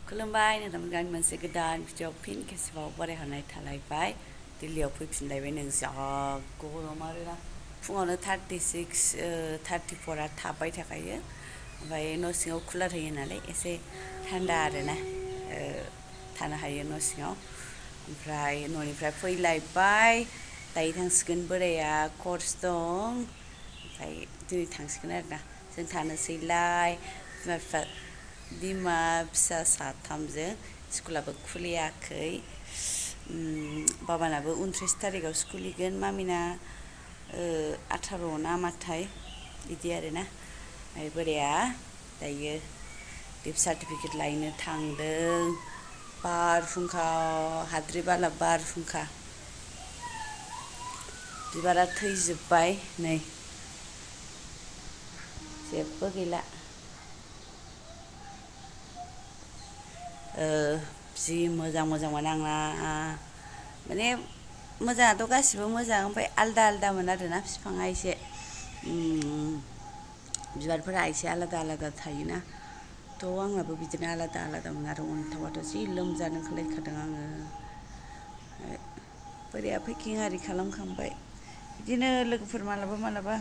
खुलुमबाय नोंथांमोन गान मोनसे गोदान भिडिअ फिन खेबसेबाव बरायहरनाय थालायबाय दिल्लीयाव फैफिनलायबाय नों जा गरम आरोना फुङावनो 36 34 थाबाय थाखायो ओमफ्राय न' सिङाव कुलार होयो नालाय एसे थान्दा आरोना थानो हायो न' सिङाव ओमफ्राय न'निफ्राय फैलायबाय दायो थांसिगोन बोराया कर्स दं ओमफ्राय दिनै थांसिगोन आरोना जों थानोसैलाय बिमा फिसा साथामजों स्कुलाबो खुलियाखै बाबानाबो 29 तारिखआव स्कुलिगोन मामिना 18 ना माथाय बिदि आरोना ओमफ्राय बोराया दायो लिभ सार्टिफिकेट लायनो थांदों बारहुंखा हाद्रि बाला बारहुंखा बिबारा थैजोब्बाय नै जेबो गैला जि मोजां मोजांमोन आंना माने मोजाङाथ' गासिबो मोजां ओमफ्राय आलदा आलदामोन आरोना बिफाङा एसे बिबारफोरा एसे आलादा आलादा थायोना थ' आंनाबो बिदिनो आलादा आलादामोन आरो अनथावाथ' जि लोमजानो ओंखारलायखादों आङो बोराया पेकिं आरि खालामखांबाय बिदिनो लोगोफोर मालाबा मालाबा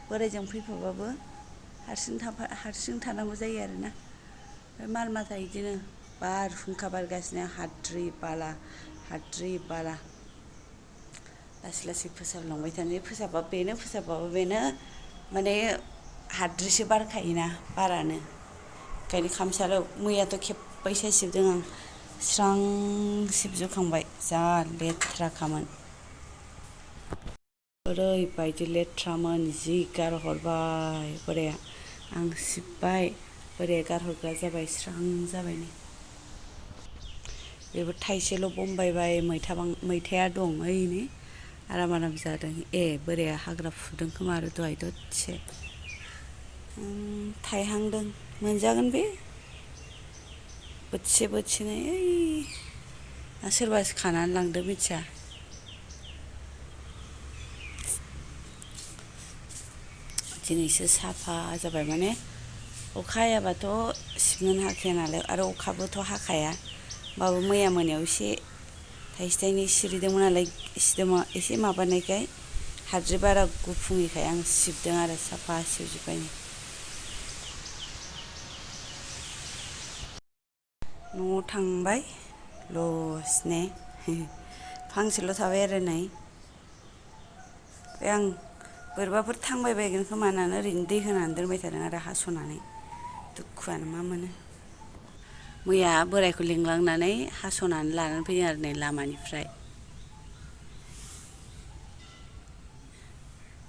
बोरायजों फैफाबाबो हारसिं थानांगौ जायो आरोना ओमफ्राय माल माथा बिदिनो बारहुंखा बारगासिनो हाद्रि बाला लासै लासै फोसाबलांबाय थानो फोसाबबाबो बेनो माने हाद्रिसो बारखायोना बारानो ओंखायनो खामसालियाव मैयाथ' खेब्बायसो सिबदों आं स्रां सिबजोबखांबाय जा लेथ्राखामोन ओरैबायदि लेथ्रामोन जि गारहरबाय बोराया आं सिबबाय बोराया गारहरग्रा जाबाय स्रां जाबाय नै बेबो थाइसेल' बमबायबाय मैथाया दं ओइनै आराम जादों बोराया हाग्रा फुदों खोमा आरो दहाय दसे थाइहांदों मोनजागोन बे बोथिसे ओइ सोरबासो खानानै लांदो मिथिया दिनैसो साफा जाबाय माने अखा हायाबाथ' सिबनोनो हाखाया नालाय आरो अखाबोथ' हाखाया होमबाबो मैया मोनायाव एसे थाइसे थाइनै सिरिदोंमोन नालाय एसे माबानायखाय हाद्रि बारा गुफुंयैखाय आं सिबदों आरो साफा सिबजोब्बाय न'आव थांबाय लसनो फांसेल' थाबाय आरो नै आं बोरैबाफोर थांबाय बायगोन खोमा होननानै ओरैनो दै होनानै दोनबाय थादों आरो हास'नानै दुखुआनो मा मोनो मैया बोरायखौ लिंलांनानै हास'नानै लानानै फैदों आरो नै लामानिफ्राय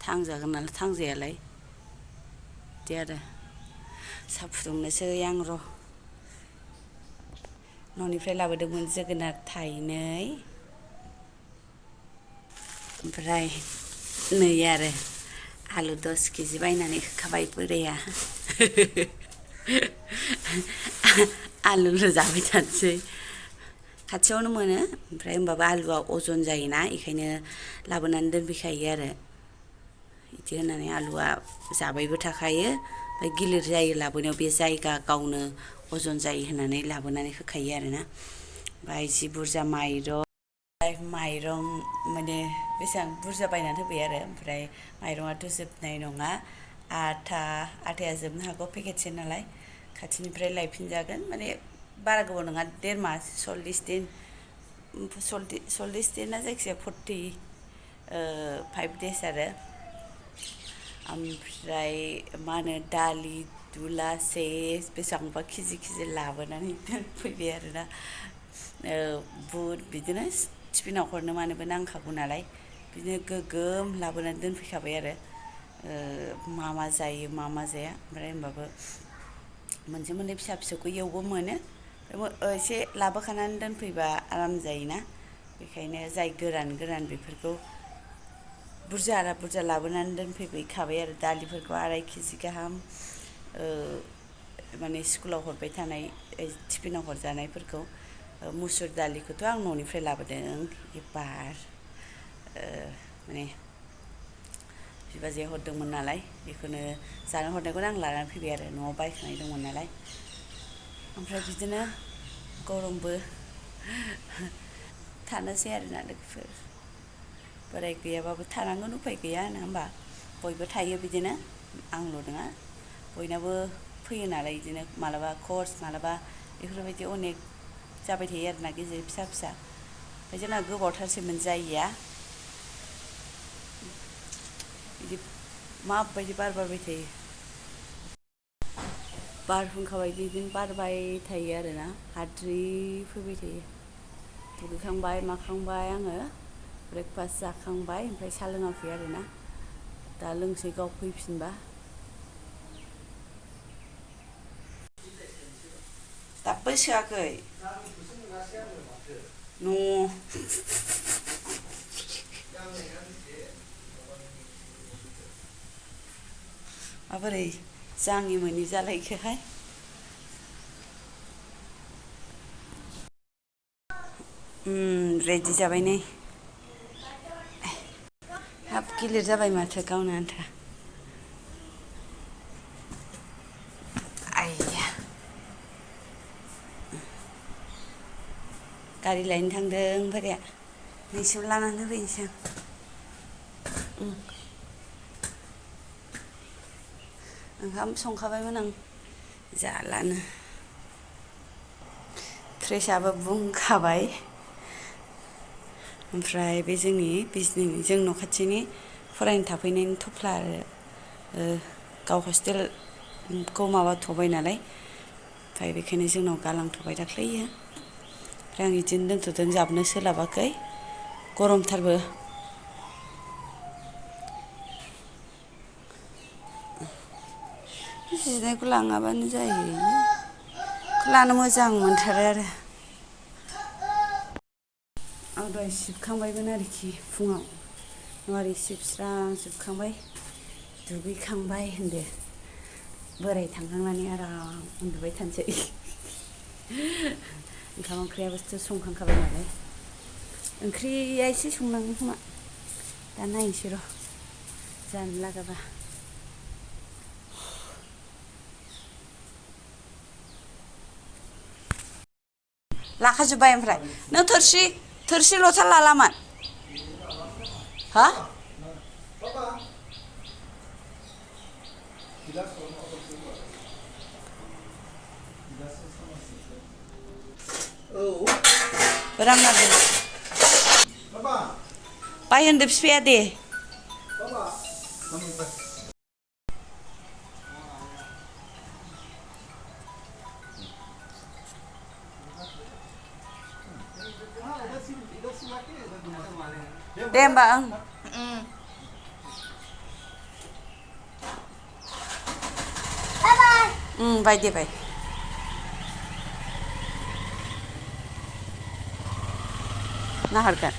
थांजागोन नालाय थांजायालाय बिदि आरो साहा फुदुंनोसै आं र' न'निफ्राय लाबोदोंमोन जोगोनार थाइनै ओमफ्राय नै आरो आलु 10 केजि बायनानै होखाबाय बोराया आलुल' जाबाय थानोसै खाथियावनो मोनो ओमफ्राय होमबाबो आलुआ अजन जायोना बेखायनो लाबोनानै दोनफैखायो आरो बिदि होननानै आलुआ जाबायबो थाखायो ओमफ्राय गिलिर जायो लाबोनायाव बे जायगा गावनो अजन जायो होननानै लाबोनानै होखायो आरोना ओमफ्राय जि बुरजा माइरं माने बेसेबां बुरजा बायनानै होबाय आरो ओमफ्राय माइरङाथ' जोबनाय नङा आटाया जोबनो हागौ पेकेटसे नालाय खाथिनिफ्राय लायफिनजागोन माने बारा गोबाव नङा 1.5 मास 40 दिना जायखिजाया 45 देस आरो ओमफ्राय मा होनो दालि दुलासे बेसेबांबा केजि लाबोनानै दोनफैबाय आरोना बुट बिदिनो टिफिनाव हरनो मानोबो नांखागौ नालाय बिदिनो गोगोम लाबोनानै दोनफैखाबाय आरो मा जायो मा जाया ओमफ्राय होमबाबो मोनसे मोननै फिसा फिसौखौ एवबो मोनो एसे लाबोखानानै दोनफैबा आराम जायोना बेखायनो जाय गोरान बेफोरखौ बुरजा लाबोनानै दोनफैखाबाय आरो दालिफोरखौ 2.5 केजि गाहाम माने स्कुलाव हरबाय थानाय टिफिनाव हरजानायफोरखौ मुसुर दालिखौथ' आं न'निफ्राय लाबोदों एबार माने बिबाजैया हरदोंमोन नालाय बेखौनो जानो हरनायखौनो आं लानानै फैबाय आरो न'आव बायखानाय दंमोन नालाय ओमफ्राय बिदिनो गरमबो थानोसै आरोना लोगोफोर बोराय गैयाबाबो थानांगोन उफाय गैया नङा होमबा बयबो थायो बिदिनो आंल' नङा बयनाबो फैयो नालाय बिदिनो मालाबा कर्स मालाबा बेफोरबायदि अनेक जाबाय थायो आरोना गेजेर फिसा फिसा ओमफ्राय जोंना गोबावथारसैमोन जायैया बिदि माबायदि बार बारबाय थायो बारहुंखा बायदि बिदिनो बारबाय थायो आरोना हाद्रि फैबाय थायो दुगैखांबाय माखांबाय आङो ब्रेकफास्ट जाखांबाय ओमफ्राय साहा लोङाखै आरोना दा लोंसै गाव फैफिनबा दाबो सोआखै न' माबोरै जाङि मोनि जालायखोहाय रेडि जाबाय नै हाब गिलिर जाबाय माथो गावनो आन्था आइया गारि लायनो थांदों बोराया नैसिम लानानै फैनोसै आं ओंखाम संखाबायमोन आं जालानो थ्रेसाबो बुंखाबाय ओमफ्राय बे जोंनि बिजनिनि जों न' खाथिनि फरायनो थाफैनायनि थफ्ला आरो गाव हस्टेलखौ माबाथ'बाय नालाय ओमफ्राय बेखायनो जोंनाव गालांथ'बाय दाख्लैयो ओमफ्राय आं बिदिनो दोनथ'दों जाबनो सोलाबाखै गरमथारबो जिनायखौ लाङाबानो जायो लानो मोजां मोनथारो आरो आं दहाय सिबखांबायमोन आरोखि फुङाव नवारि सिबस्रांजोबखांबाय दुगैखांबाय होनदो बोराय थांखांनानै आराम उन्दुबाय थानोसै ओंखाम ओंख्रियाबोथ' संखांखाबाय नालाय ओंख्रिया एसे संनांगोन खोमा दा नायनोसै र' जानो लागाबा लाखाजोब्बाय ओमफ्राय नों थोरसि लथा लालामोन हा रामनाथजों बाय होनदो बिफाया दे दे होमबा ओं बाय दे बाय नाहरगोन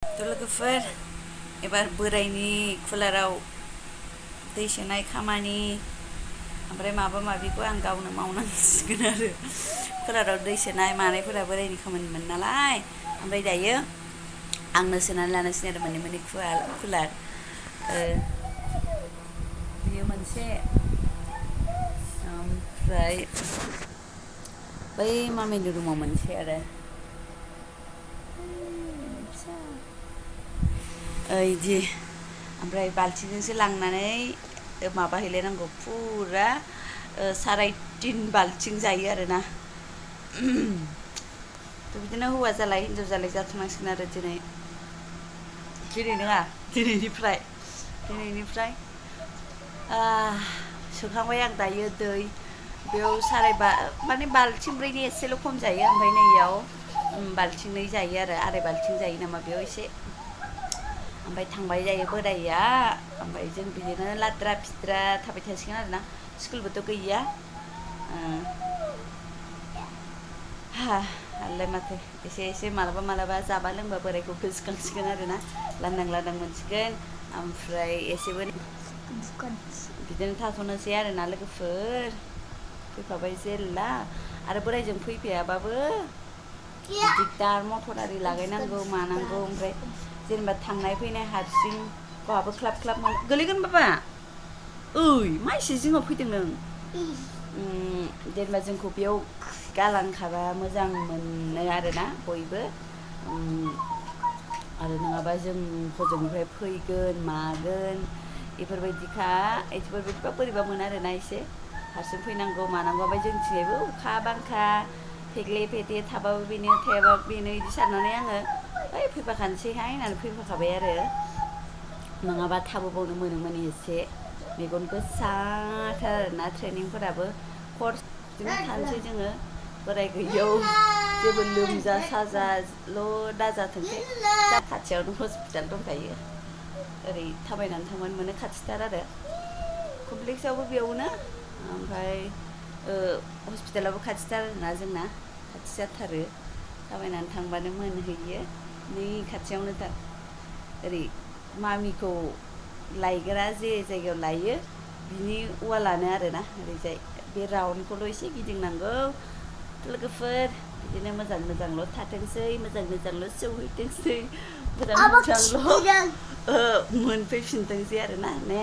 थ' लोगोफोर एबार बोरायनि कुलाराव दै सोनाय खामानि ओमफ्राय माबा माबिखौ आं गावनो मावनांसिगोन आरो कुलाराव दै सोनाय मानायफोरा बोरायनि खामानिमोन नालाय ओमफ्राय दायो आंनो सोनानै लानोसै आरो मोननै कुलार बेयो मोनसे ओमफ्राय बै मामिनि रुमाव मोनसे आरो इदि ओमफ्राय बाल्थिंजोंसो लांनानै माबाहैलायनांगौ फुरा 3.5 बाल्थिं जायो आरोना थ' बिदिनो हौवा जालाय हिन्जाव जालाय जाथ'नांसिगोन आरो दिनै नङा दिनैनिफ्राय सोखांबाय आं दायो दै बेयाव माने बाल्थिंब्रैनि एसेल' खम जायो ओमफ्राय नैयाव बाल्थिंनै जायो आरो आराय बाल्थिं जायो नामा बेयाव एसे ओमफ्राय थांबाय जायो बोराया ओमफ्राय जों बिदिनो लाद्रा फिद्रा थाबाय थासिगोन आरोना स्कुलबोथ' गैया हालाय माथो एसे मालाबा जाबा लोंबा बोरायखौ गोसोखांसिगोन आरोना लांदां मोनसिगोन ओमफ्राय एसेबो बिदिनो थाथ'नोसै आरोना लोगोफोर फैफाबाय जेला आरो बोरायजों फैफायाबाबो दिगदार मटर आरि लागायनांगौ मानांगौ ओमफ्राय जेनेबा थांनाय फैनाय हारसिं गावहाबो ख्लाब गोलैगोन बाबा ओइ मा एसे जिङाव फैदों नों जेनेबा जोंखौ बेयाव गालांखाबा मोजां मोनो आरोना बयबो आरो नङाबा जों हजोंनिफ्राय फैगोन मागोन बेफोरबायदिबा बोरैबा मोनो आरोना एसे हारसिं फैनांगौ मानांगौ ओमफ्राय जोंथिंजायबो अखा बांखा थेग्ले फेथे थाबाबो बेनो थायाबाबो बेनो बिदि साननानै आङो ओइ फैफाखानोसैहाय होननानै फैफाखाबाय आरो नङाबा थाबोबावनो मोनोमोन एसे मेगन गोसाथार आरोना ट्रेनिंफोराबो हरसेनो थानोसै जोङो बोराय गैयैयाव जेबो लोमजा साजाल' दाजाथोंसै जा खाथियावनो हस्पिटाल दंखायो ओरै थाबायनानै थांबानो मोनो खाथिथार आरो कमप्लेक्सआवबो बेयावनो ओमफ्राय हस्पिटालाबो खाथिथार आरोना जोंना खाथि जाथारो थाबायनानै थांबानो मोनहैयो नै खाथियावनो ओरै मामिखौ लायग्रा जे जायगायाव लायो बिनि वालानो आरोना ओरैजाय बे राउन्डखौल' एसे गिदिंनांगौ लोगोफोर बिदिनो मोजां मोजांल' थाथोंसै मोजां मोजांल' सौहैथोंसै मोजां मोजांल' मोनफैफिनथोंसै आरोना ने